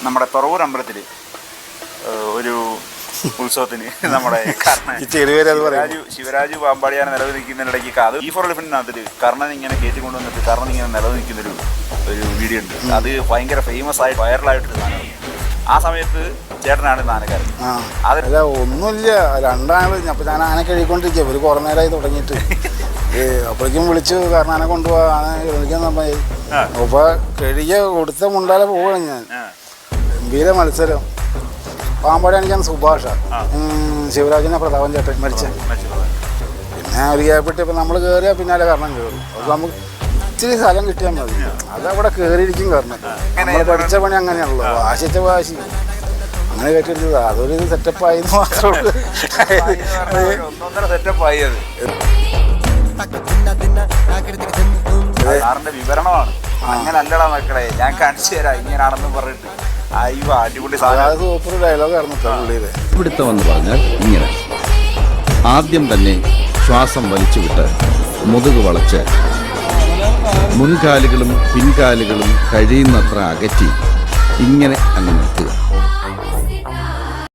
നമ്മുടെ തുറവൂർ അമ്പലത്തിൽ ഒരു ഉത്സവത്തിന് നമ്മുടെ ശിവരാജ് പാമ്പാടിയാണ് നിലനിൽക്കുന്നതിനിടയ്ക്ക് അത് E4Elephantനകത്തിൽ കർണൻ ഇങ്ങനെ കയറ്റിക്കൊണ്ടുവന്നിട്ട് കർണൻ ഇങ്ങനെ നിലനിൽക്കുന്നൊരു വീഡിയോ ഉണ്ട്. അത് ഭയങ്കര ഫേമസ് ആയിട്ട് വൈറലായിട്ടൊരു സാധനമാണ്. ആ സമയത്ത് ചേട്ടനാണ് ആനക്കാരൻ. അതല്ല ഒന്നുമില്ല, രണ്ടാള് അപ്പം ഞാൻ ആന കഴുകിക്കൊണ്ടിരിക്കുക. ഒരു കുറേ നേരമായി തുടങ്ങിയിട്ട് അപ്പോഴേക്കും വിളിച്ചു കാരണം ആന കൊണ്ടുപോകാൻ ആന കളിക്കാൻ നന്നായി. അപ്പോൾ കഴുകിയ കൊടുത്ത മുണ്ടാലെ പോവുകയാണ് ഞാൻ. ഗംഭീര മത്സരം. പാമ്പാടി അണിക്കാൻ സുഭാഷ, ശിവരാജിനെ പ്രതാപൻ ചേട്ടൻ മരിച്ച. പിന്നെ ഒരു ഗ്യാപ്പിട്ട് ഇപ്പം നമ്മൾ കയറിയാൽ പിന്നാലെ കാരണം കയറും. അപ്പോൾ നമുക്ക് ഇച്ചിരി സ്ഥലം കിട്ടിയാൽ മതി. അതവിടെ കയറിയിരിക്കും കാരണം നമ്മൾ പഠിച്ച പണി അങ്ങനെയാണല്ലോ, വാശിച്ച വാശി അങ്ങനെ കേട്ടിരുന്നത്. അതൊരു സെറ്റപ്പായി മാത്രമേ സാറിന്റെ വിവരണമാണ്. അങ്ങനെ അല്ലടാ മക്കളെ, ഞാൻ കാണിച്ചു തരാം ഇങ്ങനെയാണെന്ന് പറഞ്ഞിട്ട് അടിപൊളി സൂപ്പർ ഡയലോഗായിരുന്നു പുള്ളിയുടെ. പിടുത്തമെന്ന് പറഞ്ഞാൽ ഇങ്ങനെ ആദ്യം തന്നെ ശ്വാസം വലിച്ചുവിട്ട് മുതുക് വളച്ച് മുൻകാലുകളും പിൻകാലുകളും കഴിയുന്നത്ര അകറ്റി ഇങ്ങനെ അങ്ങ് നിർത്തുക.